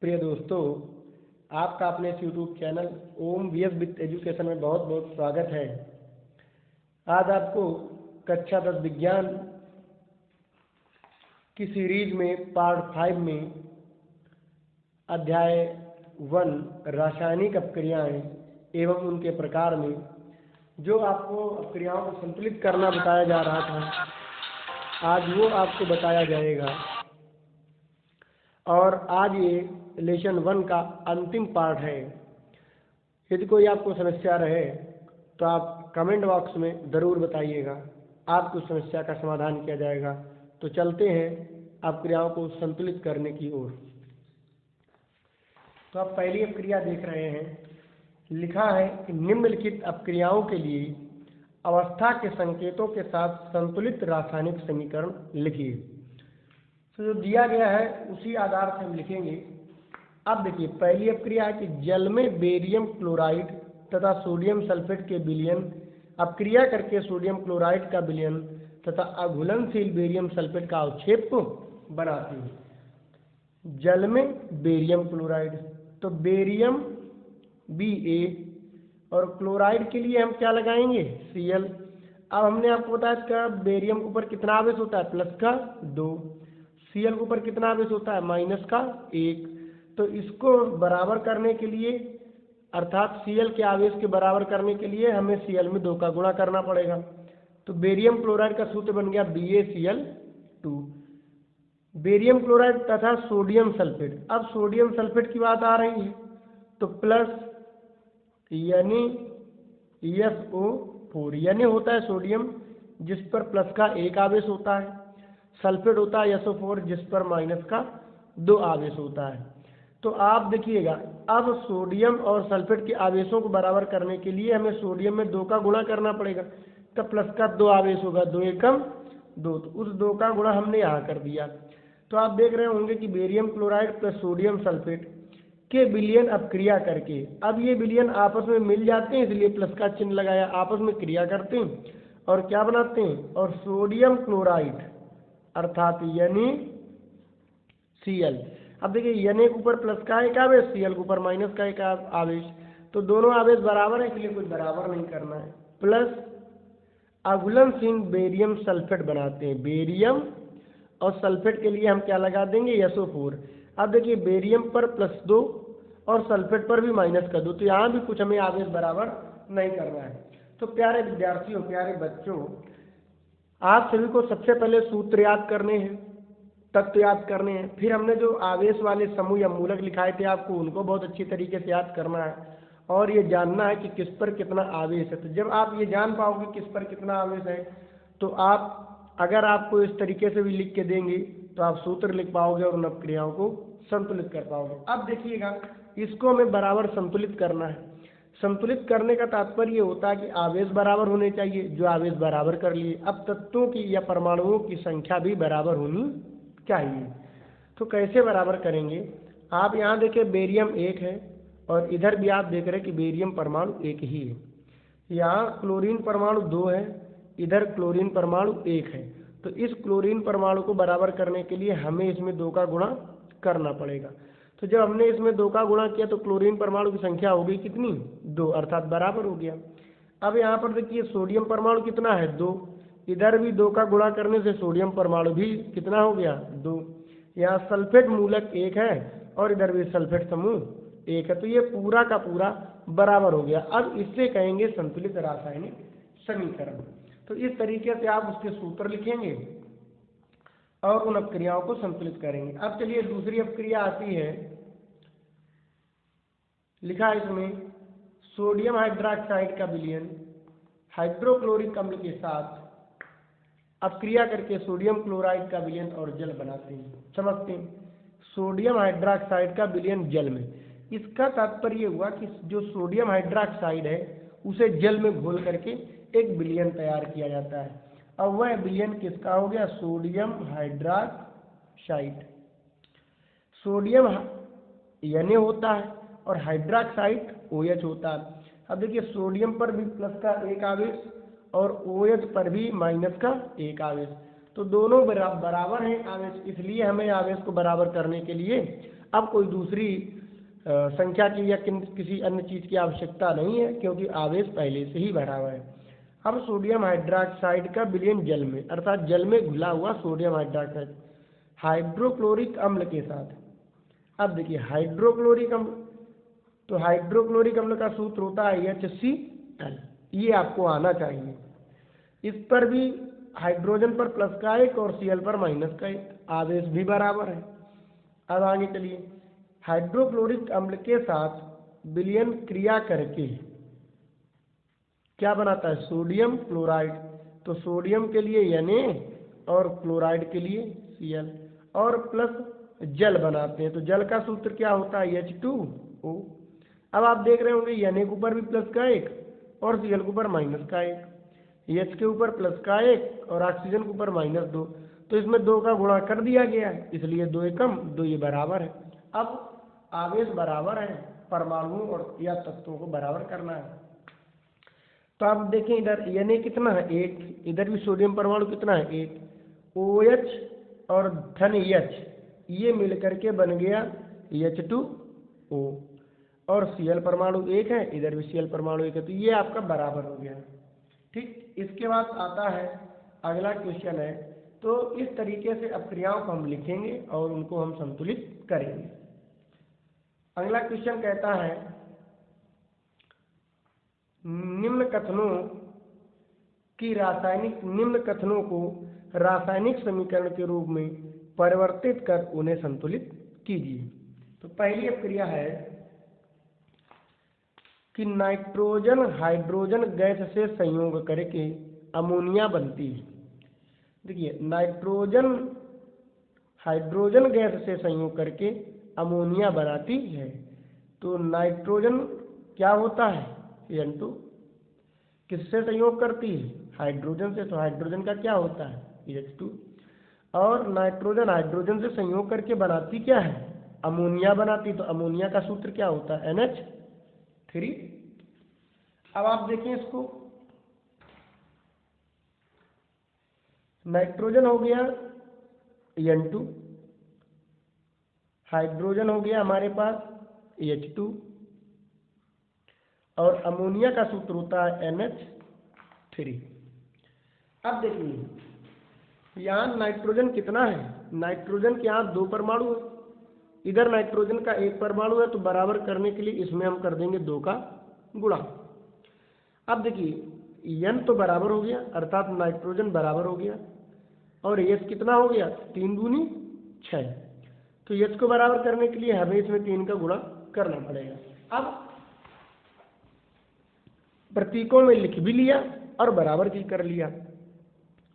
प्रिय दोस्तों, आपका अपने इस YouTube channel Om V S with education में बहुत बहुत स्वागत है। आज आपको कक्षा 10 विज्ञान की सीरीज में पार्ट 5 में अध्याय 1 रासायनिक अपक्रियाएं एवं उनके प्रकार में जो आपको अपक्रियाओं को संतुलित करना बताया जा रहा था, आज वो आपको बताया जाएगा। और आज ये लेसन 1 का अंतिम पार्ट है। यदि कोई आपको समस्या रहे तो आप कमेंट बॉक्स में ज़रूर बताइएगा, आपकी उस समस्या का समाधान किया जाएगा। तो चलते हैं अपक्रियाओं को संतुलित करने की ओर। तो आप पहली अपक्रिया देख रहे हैं, लिखा है कि निम्नलिखित अपक्रियाओं के लिए अवस्था के संकेतों के साथ संतुलित रासायनिक समीकरण लिखिए। तो जो दिया गया है उसी आधार से हम लिखेंगे। अब देखिए, पहली अपक्रिया है कि जल में बेरियम क्लोराइड तथा सोडियम सल्फेट के विलयन अपक्रिया करके सोडियम क्लोराइड का विलयन तथा अघुलनशील बेरियम सल्फेट का अवक्षेप बनाते हैं। जल में बेरियम क्लोराइड, तो बेरियम Ba और क्लोराइड के लिए हम क्या लगाएंगे? Cl। अब हमने आपको बताया था बेरियम के ऊपर कितना आवेश होता है? प्लस का 2। Cl के ऊपर कितना आवेश होता है? माइनस का 1। तो इसको बराबर करने के लिए, अर्थात Cl के आवेश के बराबर करने के लिए हमें Cl में 2 का गुणा करना पड़ेगा। तो बेरियम क्लोराइड का सूत्र बन गया BaCl2। बेरियम क्लोराइड तथा सोडियम सल्फेट। अब सोडियम सल्फेट की बात आ रही है तो प्लस यानी SO4 यानी होता है सोडियम जिस पर प्लस का 1 आवेश होता है, सल्फेट होता है SO4 जिस पर माइनस का 2 आवेश होता है। तो आप देखिएगा, अब सोडियम और सल्फेट के आवेशों को बराबर करने के लिए हमें सोडियम में 2 का गुणा करना पड़ेगा। तो प्लस का 2 आवेश होगा, 2 एकम 2, तो उस 2 का गुणा हमने यहाँ कर दिया। तो आप देख रहे होंगे कि barium chloride plus sodium sulphate के विलयन अपक्रिया करके, अब ये विलयन आपस में मिल जाते हैं, इसलिए प्लस का चिन्ह लगाया, आपस में क्रिया करते हैं और क्या बनाते हैं? और सोडियम क्लोराइड अर्थात यानी Cl। अब देखिए, यने के ऊपर प्लस का 1 आवेश, Cl के ऊपर माइनस का 1 आवेश, तो दोनों आवेश बराबर है, इसलिए कुछ बराबर नहीं करना है। प्लस अघुलनशील बेरियम सल्फेट बनाते हैं। बेरियम और सल्फेट के लिए हम क्या लगा देंगे? SO4। अब देखिए, बेरियम पर प्लस 2 और सल्फेट पर भी माइनस का 2, तो यहाँ भी कुछ हमें आवेश बराबर नहीं करना है। तो प्यारे विद्यार्थियों, प्यारे बच्चों, आप सभी को सबसे पहले सूत्र याद करने हैं, तत्व याद करने हैं, फिर हमने जो आवेश वाले समूह या मूलक लिखाए थे आपको उनको बहुत अच्छी तरीके से याद करना है और ये जानना है कि किस पर कितना आवेश है। तो जब आप ये जान पाओगे किस पर कितना आवेश है, तो आप, अगर आपको इस तरीके से भी लिख के देंगे तो आप सूत्र लिख पाओगे और उन अपक्रियाओं को संतुलित कर पाओगे। अब देखिएगा, इसको हमें बराबर संतुलित करना है। संतुलित करने का तात्पर्य ये होता है कि आवेश बराबर होने चाहिए, जो आवेश बराबर कर लिए। अब तत्वों की या परमाणुओं की संख्या भी बराबर होनी चाहिए। तो कैसे बराबर करेंगे? आप यहाँ देखिए, बेरियम 1 है और इधर भी आप देख रहे हैं कि बेरियम परमाणु 1 ही है। यहाँ क्लोरीन परमाणु 2 है, इधर क्लोरीन परमाणु 1 है। तो इस क्लोरीन परमाणु को बराबर करने के लिए हमें इसमें 2 का गुणा करना पड़ेगा। तो जब हमने इसमें 2 का गुणा किया तो क्लोरीन परमाणु की संख्या हो गई कितनी? 2, अर्थात बराबर हो गया। अब यहाँ पर देखिए, सोडियम परमाणु कितना है? 2। इधर भी 2 का गुणा करने से सोडियम परमाणु भी कितना हो गया? 2। यहाँ सल्फेट मूलक 1 है और इधर भी सल्फेट समूह 1 है, तो ये पूरा का पूरा बराबर हो गया। अब इससे कहेंगे संतुलित रासायनिक समीकरण। तो इस तरीके से आप उसके सूत्र लिखेंगे और उन अपक्रियाओं को संतुलित करेंगे। अब चलिए, दूसरी अपक्रिया आती है, लिखा है इसमें सोडियम हाइड्रोक्साइड का विलयन हाइड्रोक्लोरिक अम्ल के साथ अपक्रिया करके सोडियम क्लोराइड का विलयन और जल बनाते हैं। समझते हैं, सोडियम हाइड्रोक्साइड का विलयन जल में, इसका तात्पर्य हुआ कि जो सोडियम हाइड्रोक्साइड है उसे जल में घोल करके एक विलयन तैयार किया जाता है। अब वह विलयन किसका हो गया? Sodium hydroxide. सोडियम Na होता है और हाइड्रोक्साइड OH होता है। अब देखिए, सोडियम पर भी प्लस का 1 आवेश और OH पर भी माइनस का 1 आवेश, तो दोनों बराबर हैं आवेश, इसलिए हमें आवेश को बराबर करने के लिए अब कोई दूसरी संख्या की या किसी अन्य चीज़ की आवश्यकता नहीं है, क्योंकि आवेश पहले से ही भरा हुआ है। अब सोडियम हाइड्रोक्साइड का विलयन जल में, अर्थात जल में घुला हुआ सोडियम हाइड्रोक्साइड हाइड्रोक्लोरिक अम्ल के साथ। अब देखिए हाइड्रोक्लोरिक अम्ल, तो हाइड्रोक्लोरिक अम्ल का सूत्र होता है HCl, ये आपको आना चाहिए। इस पर भी हाइड्रोजन पर प्लस का एक और Cl पर माइनस का एक, आवेश भी बराबर है। अब आगे चलिए, हाइड्रोक्लोरिक अम्ल के साथ विलयन क्रिया करके क्या बनाता है, सोडियम क्लोराइड। तो सोडियम के लिए Na और क्लोराइड के लिए Cl, और प्लस जल बनाते हैं। तो जल का सूत्र क्या होता है, H2O। अब आप देख रहे होंगे Na के ऊपर भी प्लस का एक और Cl के ऊपर माइनस का एक, H के ऊपर प्लस का एक और ऑक्सीजन के ऊपर -2, तो इसमें 2 का गुणा कर दिया गया है, इसलिए 2 एकम 2 ये बराबर है। अब आवेश बराबर है, परमाणुओं और या तत्वों को बराबर करना है। तो आप देखें इधर Na कितना है 1, इधर भी सोडियम परमाणु कितना है 1, OH और धन H ये मिल करके बन गया H2O, और Cl परमाणु 1 है, इधर भी Cl परमाणु 1 है, तो ये आपका बराबर हो गया। ठीक, इसके बाद आता है अगला क्वेश्चन है। तो इस तरीके से अपक्रियाओं को हम लिखेंगे और उनको हम संतुलित करेंगे। अगला क्वेश्चन कहता है निम्न कथनों को रासायनिक समीकरण के रूप में परिवर्तित कर उन्हें संतुलित कीजिए। तो पहली अपक्रिया है कि नाइट्रोजन हाइड्रोजन गैस से संयोग करके अमोनिया बनती है। देखिए नाइट्रोजन हाइड्रोजन गैस से संयोग करके अमोनिया बनाती है। तो नाइट्रोजन क्या होता है N2, किससे संयोग करती है, हाइड्रोजन से, तो हाइड्रोजन का क्या होता है H2, और नाइट्रोजन हाइड्रोजन से संयोग करके बनाती क्या है, अमोनिया बनाती, तो अमोनिया का सूत्र क्या होता है NH3। अब आप देखें इसको, नाइट्रोजन हो गया N2, हाइड्रोजन हो गया हमारे पास H2, और अमोनिया का सूत्र होता है NH3। अब देखिए यहाँ नाइट्रोजन कितना है, नाइट्रोजन के यहाँ 2 परमाणु है, इधर नाइट्रोजन का 1 परमाणु है, तो बराबर करने के लिए इसमें हम कर देंगे 2 का गुणा। अब देखिए N तो बराबर हो गया, अर्थात नाइट्रोजन बराबर हो गया, और H कितना हो गया 3 दूनी 6, तो H को बराबर करने के लिए हमें इसमें 3 का गुणा करना पड़ेगा। अब प्रतीकों में लिख भी लिया और बराबर भी कर लिया।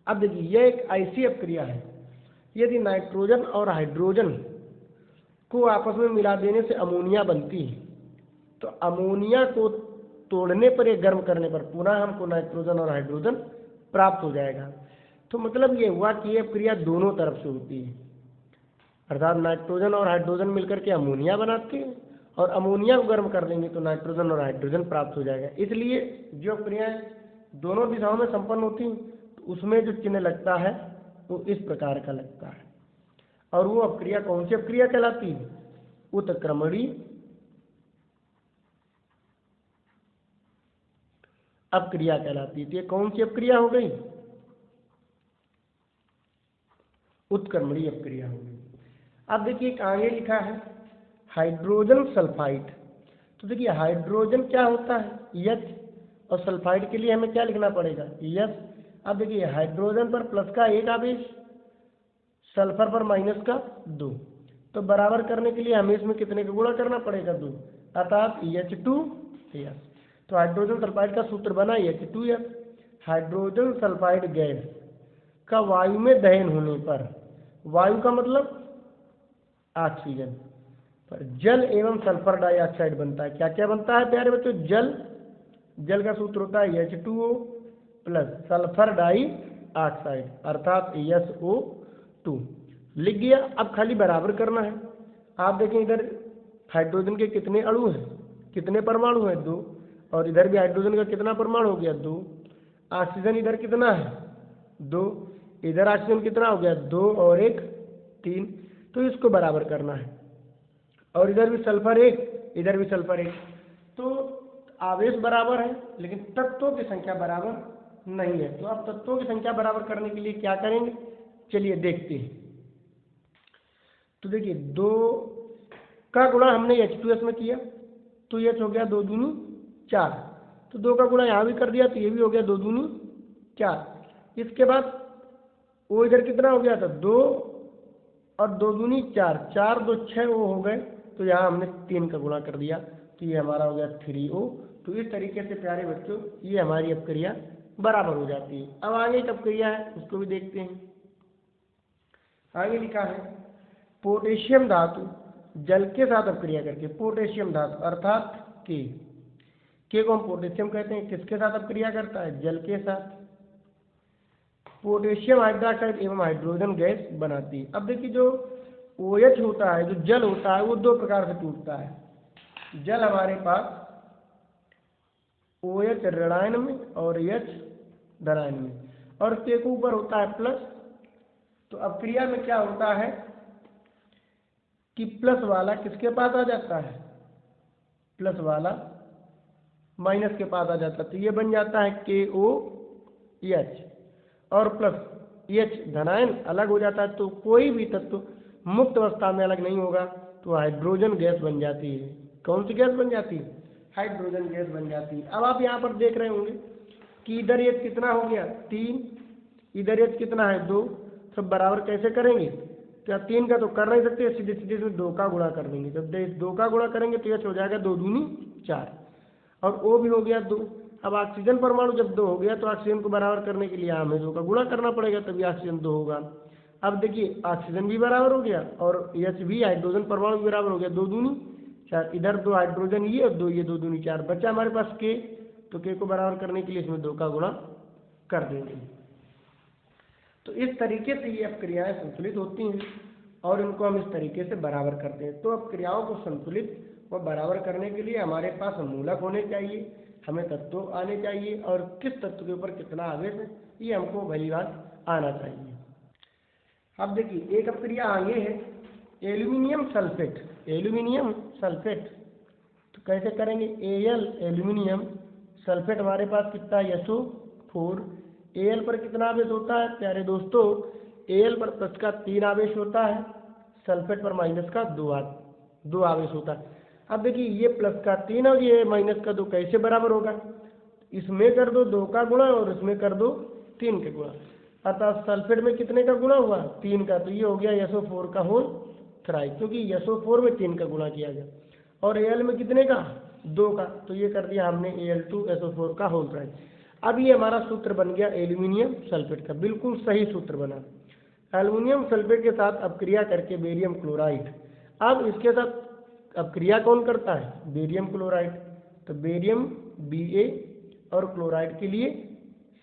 अब देखिए यह एक ऐसी अपक्रिया है, यदि नाइट्रोजन और हाइड्रोजन को आपस में मिला देने से अमोनिया बनती है, तो अमोनिया को तोड़ने पर या गर्म करने पर पुनः हमको नाइट्रोजन और हाइड्रोजन प्राप्त हो जाएगा। तो मतलब ये हुआ कि यह क्रिया दोनों तरफ से होती है, अर्थात नाइट्रोजन और हाइड्रोजन मिलकर के अमोनिया बनाते हैं, और अमोनिया को गर्म कर देंगे तो नाइट्रोजन और हाइड्रोजन प्राप्त हो जाएगा। इसलिए जो क्रियाएं दोनों दिशाओं में संपन्न होती हैं, तो उसमें जो चिन्ह लगता है वो इस प्रकार का लगता है, और वो अपक्रिया कौन सी अपक्रिया कहलाती है, उत्क्रमणीय अपक्रिया कहलाती है। तो ये कौन सी अपक्रिया हो गई, उत्क्रमणीय अपक्रिया हो गई। अब देखिए एक आगे लिखा है हाइड्रोजन सल्फाइड। तो देखिए हाइड्रोजन क्या होता है H, और सल्फाइड के लिए हमें क्या लिखना पड़ेगा S। अब देखिए हाइड्रोजन पर प्लस का 1 आवेश, सल्फर पर माइनस का 2, तो बराबर करने के लिए हमें इसमें कितने का गुणा करना पड़ेगा 2, अर्थात H2S। तो हाइड्रोजन सल्फाइड का सूत्र बना H2S। हाइड्रोजन सल्फाइड गैस का वायु में दहन होने पर, वायु का मतलब ऑक्सीजन, पर जल एवं सल्फर डाइऑक्साइड बनता है। क्या क्या बनता है प्यारे बच्चों, जल का सूत्र होता है H2O प्लस सल्फर डाइऑक्साइड, अर्थात SO2। लिख गया। अब खाली बराबर करना है। आप देखें इधर हाइड्रोजन के कितने अणु हैं, कितने परमाणु हैं 2, और इधर भी हाइड्रोजन का कितना परमाणु हो गया 2, ऑक्सीजन इधर कितना है 2, इधर ऑक्सीजन कितना हो गया 2 और 1 3, तो इसको बराबर करना है। और इधर भी सल्फर 1, इधर भी सल्फर 1। तो आवेश बराबर है लेकिन तत्वों की संख्या बराबर नहीं है। तो अब तत्वों की संख्या बराबर करने के लिए क्या करेंगे, चलिए देखते हैं। तो देखिए 2 का गुणा हमने H2S में किया तो H हो गया 2 दूनी 4, तो 2 का गुणा यहाँ भी कर दिया तो ये भी हो गया 2 दूनी 4। इसके बाद वो इधर कितना हो गया था 2 और 2 दूनी 4, 4 2 6 वो हो गए, तो यहाँ हमने 3 का गुणा कर दिया तो ये हमारा हो गया 3O। तो इस तरीके से प्यारे बच्चों ये हमारी अपक्रिया बराबर हो जाती है। अब आगे एक अपक्रिया है उसको भी देखते हैं। आगे लिखा है पोटेशियम धातु जल के साथ अपक्रिया करके, पोटेशियम धातु अर्थात के को हम पोटेशियम कहते हैं, किसके साथ अपक्रिया करता है, जल के साथ। पोटेशियम हाइड्रोक्साइड एवं हाइड्रोजन गैस बनाती है। अब देखिए जो OH होता है, जो जल होता है, वो 2 प्रकार से टूटता है। जल हमारे पास OH ऋणायन में और H धनायन में, और के ऊपर होता है प्लस। तो अपक्रिया में क्या होता है कि प्लस वाला किसके पास आ जाता है, प्लस वाला माइनस के पास आ जाता है, तो ये बन जाता है KOH और प्लस H धनायन अलग हो जाता है। तो कोई भी तत्व मुक्त अवस्था में अलग नहीं होगा तो हाइड्रोजन गैस बन जाती है। कौन सी गैस बन जाती है, हाइड्रोजन गैस बन जाती है। अब आप यहाँ पर देख रहे होंगे कि इधर H कितना हो गया 3, इधर H कितना है 2, सब बराबर कैसे करेंगे, क्या 3 का तो कर नहीं सकते, सीधे सीधे इसमें 2 का गुणा कर देंगे। जब 2 का गुणा करेंगे तो H हो जाएगा 2 दूनी 4 और O भी हो गया 2। अब ऑक्सीजन परमाणु जब 2 हो गया तो ऑक्सीजन को बराबर करने के लिए हमें 2 का गुणा करना पड़ेगा तभी ऑक्सीजन 2 होगा। अब देखिए ऑक्सीजन भी बराबर हो गया और H भी हाइड्रोजन परमाणु भी बराबर हो गया 2 दूनी 4, इधर 2 हाइड्रोजन ये और 2 ये, 2 दूनी 4 बचा हमारे पास K। तो K को बराबर करने के लिए इसमें 2 का गुणा कर देंगे। तो इस तरीके से ये अपक्रियाएं संतुलित होती हैं और इनको हम इस तरीके से बराबर करते हैं। तो अपक्रियाओं को संतुलित व बराबर करने के लिए हमारे पास मूलक होने चाहिए, हमें तत्व आने चाहिए और किस तत्व के ऊपर कितना आवेश है ये हमको भली बात आना चाहिए। अब देखिए एक अपक्रिया आगे है एल्यूमिनियम सल्फेट, एल्यूमिनियम सल्फेट। तो कैसे करेंगे, Al एल्यूमिनियम सल्फेट हमारे पास कितना है SO4। Al पर कितना आवेश होता है प्यारे दोस्तों, Al पर प्लस का 3 आवेश होता है, सल्फेट पर माइनस का 2 आवेश होता है। अब देखिए ये प्लस का 3 और ये माइनस का 2 कैसे बराबर होगा, इसमें कर दो 2 का गुणा और इसमें कर दो 3 का गुणा, अर्थात सल्फेट में कितने का गुणा हुआ 3 का, तो ये हो गया SO4 का होल थ्राइस, क्योंकि SO4 में 3 का गुणा किया गया और Al में कितने का 2 का, तो ये कर दिया हमने Al2SO4 का होल थ्राइस। अब ये हमारा सूत्र बन गया एल्यूमिनियम सल्फेट का, बिल्कुल सही सूत्र बना। एल्यूमिनियम सल्फेट के साथ अपक्रिया करके बेरियम क्लोराइड। अब इसके साथ अपक्रिया कौन करता है, बेरियम क्लोराइड। तो बेरियम Ba और क्लोराइड के लिए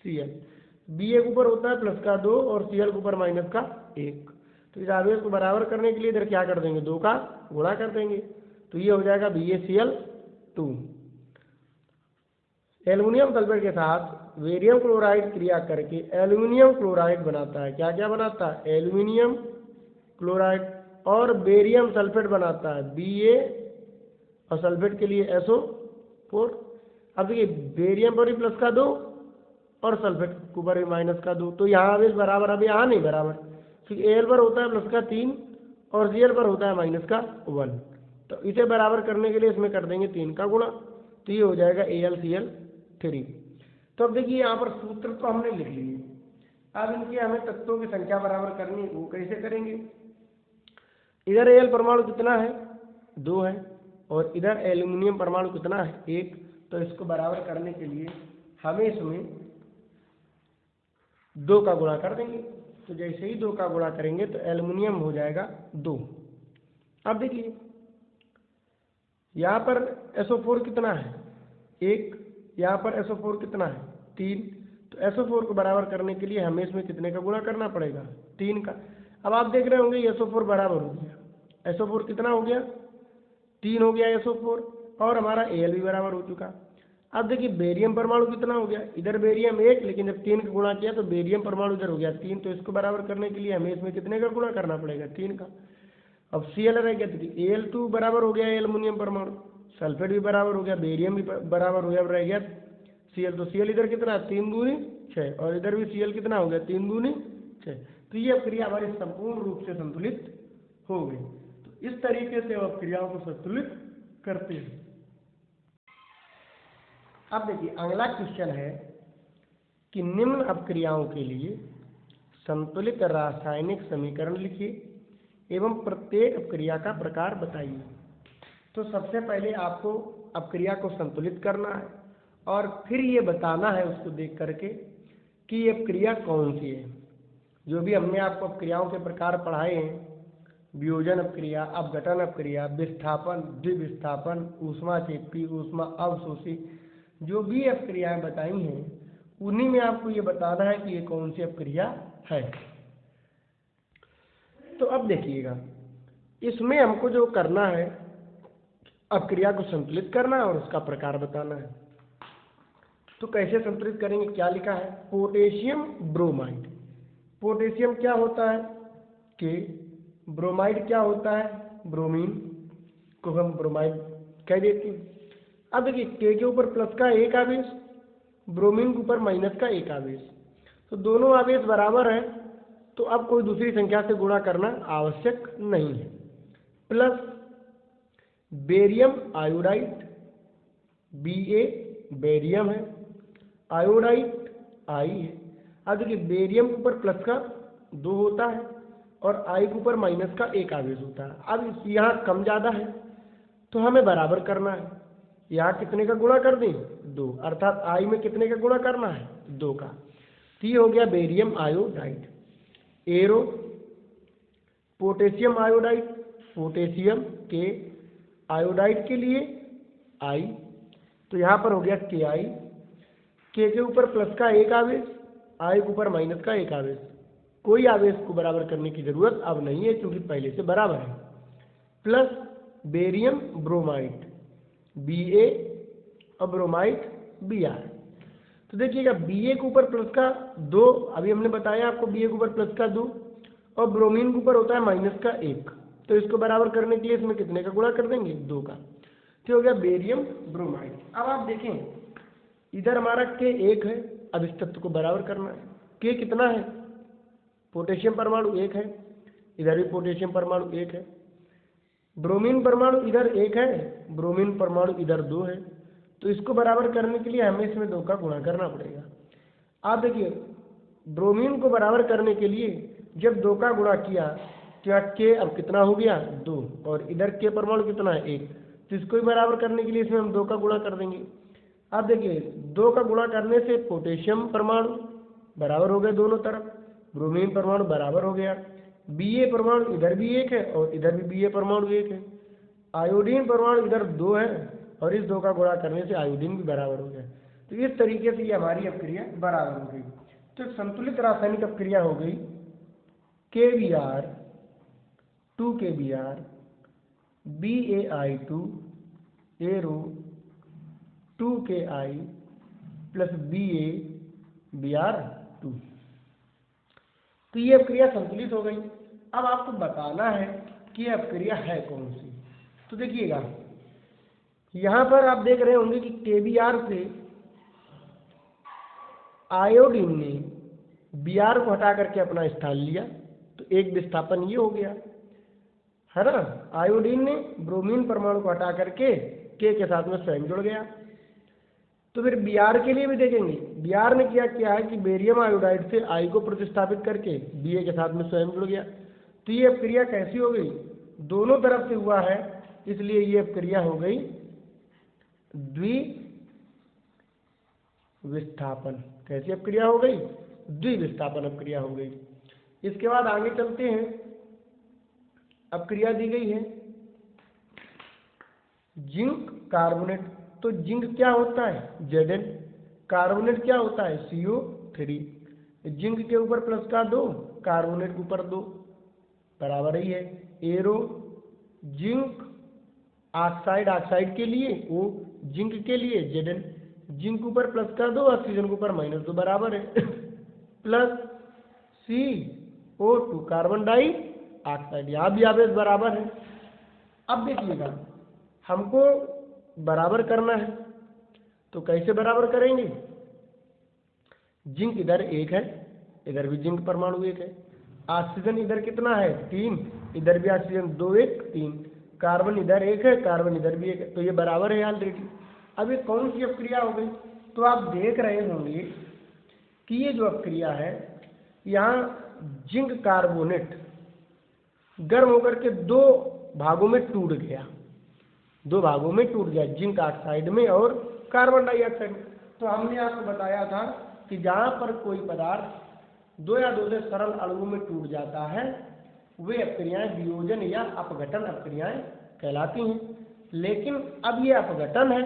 Cl। Ba के ऊपर होता है प्लस का 2 और Cl के ऊपर माइनस का 1। तो इस आवेश को बराबर करने के लिए इधर क्या कर देंगे 2 का गुणा कर देंगे, तो ये हो जाएगा BaCl2। एल्युमिनियम सल्फेट के साथ बेरियम क्लोराइड क्रिया करके एल्युमिनियम क्लोराइड बनाता है। क्या क्या बनाता है, एल्युमिनियम क्लोराइड, और बेरियम सल्फेट बनाता है Ba और सल्फेट के लिए SO4। अब देखिए बेरियम पर भी प्लस का 2 और सल्फेट के ऊपर भी माइनस का 2, तो यहाँ आवेश बराबर, अब यहाँ नहीं बराबर, क्योंकि Al पर होता है प्लस का 3 और Cl पर होता है माइनस का 1। तो इसे बराबर करने के लिए इसमें कर देंगे 3 का गुणा, तो ये हो जाएगा AlCl3। तो अब देखिए यहाँ पर सूत्र तो हमने लिख लिए, अब इनकी हमें तत्वों की संख्या बराबर करनी है, वो कैसे करेंगे। इधर Al परमाणु कितना है 2 है और इधर एल्यूमिनियम परमाणु कितना है 1, तो इसको बराबर करने के लिए हमें इसमें 2 का गुणा कर देंगे। तो जैसे ही 2 का गुणा करेंगे तो एल्युमिनियम हो जाएगा 2। अब देखिए यहाँ पर SO4 कितना है 1, यहाँ पर SO4 कितना है 3, तो SO4 को बराबर करने के लिए हमें इसमें कितने का गुणा करना पड़ेगा 3 का। अब आप देख रहे होंगे SO4 बराबर हो गया, SO4 कितना हो गया 3 हो गया SO4 और हमारा Al भी बराबर हो चुका। अब देखिए बेरियम परमाणु कितना हो गया, इधर बेरियम 1, लेकिन जब 3 का गुणा किया तो बेरियम परमाणु इधर हो गया 3, तो इसको बराबर करने के लिए हमें इसमें कितने का गुणा करना पड़ेगा 3 का। अब Cl रह गया, तो Al2 बराबर हो गया एल्युमिनियम परमाणु, सल्फेट भी बराबर हो गया, बेरियम भी बराबर हो गया, अब रह गया Cl। तो Cl इधर कितना, 3 दूनी 6, और इधर भी Cl कितना हो गया, 3 दूनी 6। तो ये अपक्रिया हमारी संपूर्ण रूप से संतुलित हो गई। तो इस तरीके से अपक्रियाओं को संतुलित करते हैं। अब देखिए अगला क्वेश्चन है कि निम्न अपक्रियाओं के लिए संतुलित रासायनिक समीकरण लिखिए एवं प्रत्येक अपक्रिया का प्रकार बताइए। तो सबसे पहले आपको अपक्रिया को संतुलित करना है और फिर ये बताना है उसको देख करके कि ये अपक्रिया कौन सी है। जो भी हमने आपको अपक्रियाओं के प्रकार पढ़ाए हैं, वियोजन अपक्रिया, अपघटन अपक्रिया, विस्थापन, द्विविस्थापन, ऊष्माक्षेपी, ऊष्मा अवशोषी, जो भी अपक्रियाएं बताई हैं उन्हीं में आपको ये बताना है कि ये कौन सी अपक्रिया है। तो अब देखिएगा, इसमें हमको जो करना है अपक्रिया को संतुलित करना है और उसका प्रकार बताना है। तो कैसे संतुलित करेंगे, क्या लिखा है, पोटेशियम ब्रोमाइड। पोटेशियम क्या होता है, के। ब्रोमाइड क्या होता है, ब्रोमीन को हम ब्रोमाइड कह देते हैं। अब देखिए के ऊपर प्लस का एक आवेश, ब्रोमीन के ऊपर माइनस का एक आवेश, तो दोनों आवेश बराबर है, तो अब कोई दूसरी संख्या से गुणा करना आवश्यक नहीं है। Plus barium iodide, Ba barium है, आयोडाइड आई है। अब देखिए बेरियम के ऊपर प्लस का 2 होता है और आई के ऊपर माइनस का एक आवेश होता है। अब यहाँ कम ज़्यादा है तो हमें बराबर करना है। यहाँ कितने का गुणा कर दें, 2, अर्थात आई में कितने का गुणा करना है, 2 का। तो ये हो गया barium iodide. Arrow potassium iodide, potassium के आयोडाइड के लिए आई, तो यहाँ पर हो गया के आई। के ऊपर प्लस का एक आवेश, आई के ऊपर माइनस का एक आवेश। कोई आवेश को बराबर करने की जरूरत अब नहीं है क्योंकि पहले से बराबर है। प्लस बेरियम ब्रोमाइड, Ba और ब्रोमाइड Br। तो देखिएगा Ba के ऊपर प्लस का 2, अभी हमने बताया आपको Ba के ऊपर प्लस का 2 और ब्रोमीन के ऊपर होता है माइनस का 1, तो इसको बराबर करने के लिए इसमें कितने का गुणा कर देंगे, 2 का। तो हो गया बेरियम ब्रोमाइड। अब आप देखें इधर हमारा के 1 है, अब इस तत्व को बराबर करना है। के कितना है, पोटेशियम परमाणु 1 है, इधर भी पोटेशियम परमाणु 1 है। ब्रोमीन परमाणु इधर 1 है, ब्रोमीन परमाणु इधर 2 है, तो इसको बराबर करने के लिए हमें इसमें 2 का गुणा करना पड़ेगा। आप देखिए ब्रोमीन को बराबर करने के लिए जब 2 का गुणा किया तो यहाँ के अब कितना हो गया, 2, और इधर के परमाणु कितना है, 1, तो इसको भी बराबर करने के लिए इसमें हम 2 का गुणा कर देंगे। अब देखिए 2 का गुणा करने से पोटेशियम परमाणु बराबर हो गए दोनों तरफ, ब्रोमीन परमाणु बराबर हो गया, Ba परमाणु इधर भी 1 है और इधर भी Ba परमाणु 1 है, आयोडीन परमाणु इधर 2 है और इस 2 का गुणा करने से आयोडीन भी बराबर हो गया। तो इस तरीके से ये हमारी अपक्रिया बराबर हो गई। तो एक संतुलित रासायनिक अपक्रिया हो गई KBr 2KBr BaI2 arrow 2KI plus BaBr2। तो ये अपक्रिया संतुलित हो गई। अब आपको बताना है कि यह अपक्रिया है कौन सी। तो देखिएगा यहाँ पर आप देख रहे होंगे कि KBr से आयोडीन ने Br को हटा करके अपना स्थान लिया, तो एक विस्थापन ये हो गया है ना। आयोडीन ने ब्रोमीन परमाणु को हटा करके के साथ में स्वयं जुड़ गया। तो फिर Br के लिए भी देखेंगे, Br ने क्या है कि बेरियम आयोडाइड से आई को प्रतिस्थापित करके Ba के साथ में स्वयं जुड़ गया। तो ये अपक्रिया कैसी हो गई, दोनों तरफ से हुआ है, इसलिए ये अपक्रिया हो गई द्विविस्थापन। कैसी अपक्रिया हो गई, द्विविस्थापन अपक्रिया हो गई। इसके बाद आगे चलते हैं, अपक्रिया दी गई है जिंक कार्बोनेट। तो जिंक क्या होता है, Zn, कार्बोनेट क्या होता है, CO3। जिंक के ऊपर प्लस का 2, कार्बोनेट के ऊपर 2, बराबर ही है। एरो जिंक ऑक्साइड, ऑक्साइड के लिए O, जिंक के लिए Zn, जिंक ऊपर प्लस का 2, ऑक्सीजन के ऊपर -2, बराबर है। Plus CO2 carbon dioxide. यहाँ भी आवेश बराबर है। अब देखिएगा हमको बराबर करना है, तो कैसे बराबर करेंगे? जिंक इधर 1 है, इधर भी जिंक परमाणु 1 है। ऑक्सीजन इधर कितना है? 3, इधर भी ऑक्सीजन 2 1 3। कार्बन इधर 1 है, कार्बन इधर भी 1 है, तो ये बराबर है ऑलरेडी। अब ये कौन सी अपक्रिया हो गई? तो आप देख रहे होंगे कि ये जो अपक्रिया है, यहाँ जिंक कार्बोनेट गर्म होकर के 2 भागों में टूट गया, 2 भागों में टूट गया, जिंक ऑक्साइड में और कार्बन डाइऑक्साइड में। तो हमने आपको बताया था कि जहाँ पर कोई पदार्थ 2 या 2 से सरल अणुओं में टूट जाता है, वे अपक्रियाएं वियोजन या अपघटन अपक्रियाएं कहलाती हैं। लेकिन अब ये अपघटन है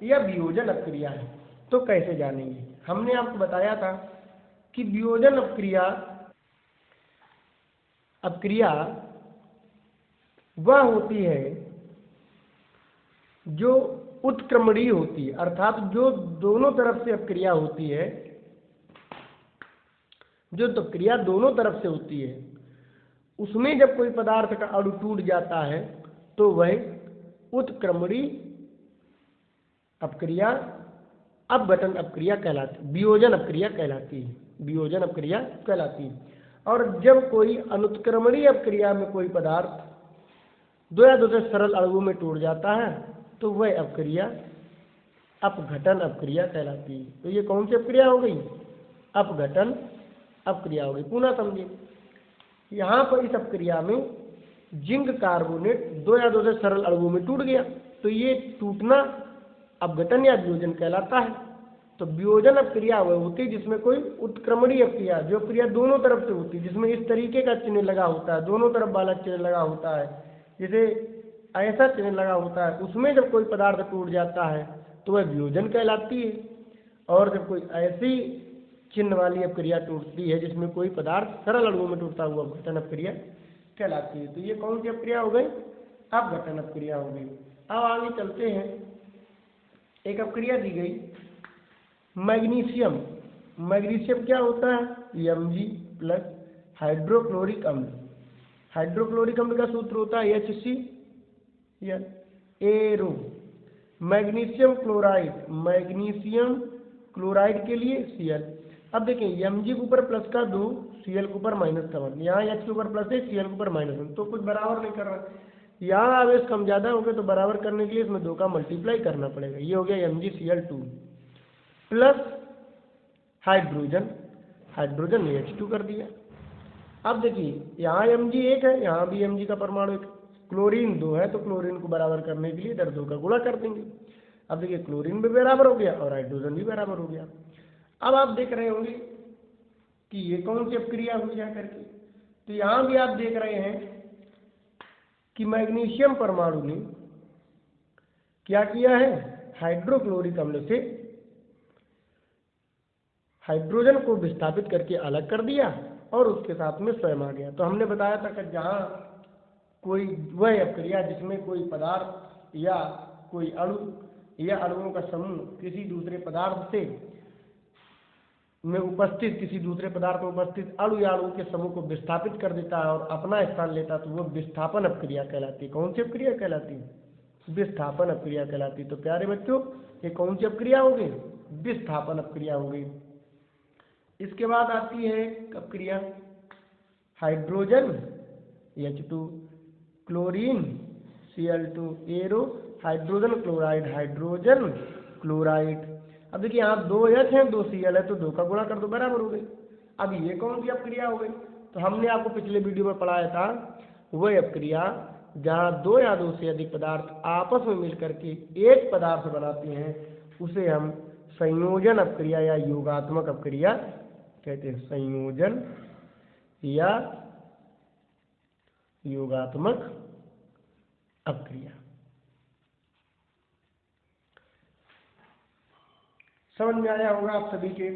या वियोजन अपक्रिया है, तो कैसे जानेंगे? हमने आपको बताया था कि वियोजन अपक्रिया वह होती है जो उत्क्रमणीय होती है, अर्थात जो दोनों तरफ से अपक्रिया होती है, जो अपक्रिया दोनों तरफ से होती है, उसमें जब कोई पदार्थ का अणु टूट जाता है तो वह उत्क्रमणीय अपक्रिया अपघटन अपक्रिया कहलाती, वियोजन अपक्रिया कहलाती है, वियोजन अपक्रिया कहलाती है। और जब कोई अनुत्क्रमणीय अपक्रिया में कोई पदार्थ 2 या 2 से सरल अणुओं में टूट जाता है तो वह अपक्रिया अपघटन अपक्रिया कहलाती है। तो ये कौन सी अपक्रिया हो गई? अपघटन अपक्रिया हो गई। पुनः समझिए, यहाँ पर इस अपक्रिया में जिंक कार्बोनेट 2 या 2 से सरल अणुओं में टूट गया, तो ये टूटना अपघटन या वियोजन कहलाता है। तो वियोजन अपक्रिया वह होती है जिसमें कोई उत्क्रमणीय अपक्रिया, जो क्रिया दोनों तरफ से होती है, जिसमें इस तरीके का चिन्ह लगा होता है, दोनों तरफ वाला चिन्ह लगा होता है, जैसे ऐसा चिन्ह लगा होता है, उसमें जब कोई पदार्थ टूट जाता है तो वह वियोजन कहलाती है। और जब कोई ऐसी चिन्ह वाली अपक्रिया टूटती है जिसमें कोई पदार्थ सरल अणुओं में टूटता हुआ अपघटन अपक्रिया कहलाती है। तो ये कौन सी अपक्रिया हो गई? अपघटन अपक्रिया हो गई। अब आगे चलते हैं, एक अपक्रिया दी गई मैग्नीशियम। मैग्नीशियम क्या होता है? Mg प्लस हाइड्रोक्लोरिक अम्ल। हाइड्रोक्लोरिक अम्ल का सूत्र होता है HCl, arrow. Magnesium chloride, magnesium chloride के लिए Cl। अब देखिए Mg के ऊपर प्लस का 2, Cl के ऊपर माइनस का 1, यहाँ H के ऊपर प्लस है, Cl के ऊपर -1, तो कुछ बराबर नहीं कर रहा। यहाँ आवेश कम ज़्यादा हो गए तो बराबर करने के लिए इसमें 2 का मल्टीप्लाई करना पड़ेगा। ये हो गया MgCl2 प्लस हाइड्रोजन, हाइड्रोजन ने H2 कर दिया। अब देखिए यहाँ Mg 1 है, यहाँ भी Mg का परमाणु 1, क्लोरीन 2 है, तो क्लोरीन को बराबर करने के लिए इधर 2 का गुणा कर देंगे। अब देखिए क्लोरीन भी बराबर हो गया और हाइड्रोजन भी बराबर हो गया। अब आप देख रहे होंगे कि ये कौन सी अपक्रिया हुई जा करके, तो यहाँ भी आप देख रहे हैं कि मैग्नीशियम परमाणु ने क्या किया है? हाइड्रोक्लोरिक अम्ल से हाइड्रोजन को विस्थापित करके अलग कर दिया और उसके साथ में स्वयं आ गया। तो हमने बताया था कि जहाँ कोई वह अपक्रिया जिसमें कोई पदार्थ या कोई अणु या अणुओं का समूह किसी दूसरे पदार्थ से में उपस्थित, किसी दूसरे पदार्थ में उपस्थित अणु या अणुओं के समूह को विस्थापित कर देता है और अपना स्थान लेता है, तो वो विस्थापन अपक्रिया कहलाती है। कौन सी अपक्रिया कहलाती है? विस्थापन अपक्रिया कहलाती है। तो प्यारे बच्चों, ये कौन सी अपक्रिया हो गई? विस्थापन अपक्रिया हो गई। इसके बाद आती है अपक्रिया hydrogen H2, chlorine Cl2, arrow, hydrogen chloride, hydrogen chloride. अब देखिए यहाँ 2 H है, 2 Cl है, तो 2 का गुणा कर दो, बराबर हो गई। अब ये कौन सी अपक्रिया हो गई? तो हमने आपको पिछले वीडियो में पढ़ाया था, वह अपक्रिया जहाँ 2 या 2 से अधिक पदार्थ आपस में मिलकर के एक पदार्थ बनाते हैं, उसे हम संयोजन अपक्रिया या योगात्मक अपक्रिया कहते हैं। संयोजन या योगात्मक अपक्रिया। समझ में आया होगा आप सभी के।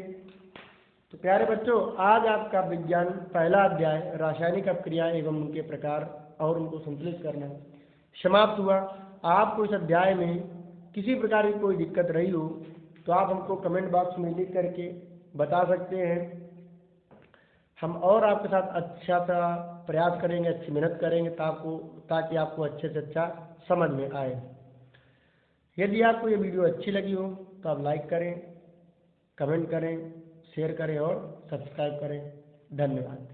तो प्यारे बच्चों, आज आपका विज्ञान पहला अध्याय रासायनिक अपक्रिया एवं उनके प्रकार और उनको संतुलित करना समाप्त हुआ। आपको इस अध्याय में किसी प्रकार की कोई दिक्कत रही हो तो आप हमको कमेंट बॉक्स में लिख करके बता सकते हैं। हम और आपके साथ अच्छा सा प्रयास करेंगे, अच्छी मेहनत करेंगे ताकि आपको अच्छे से अच्छा समझ में आए। यदि आपको ये वीडियो अच्छी लगी हो तो आप लाइक करें, कमेंट करें, शेयर करें और सब्सक्राइब करें। धन्यवाद।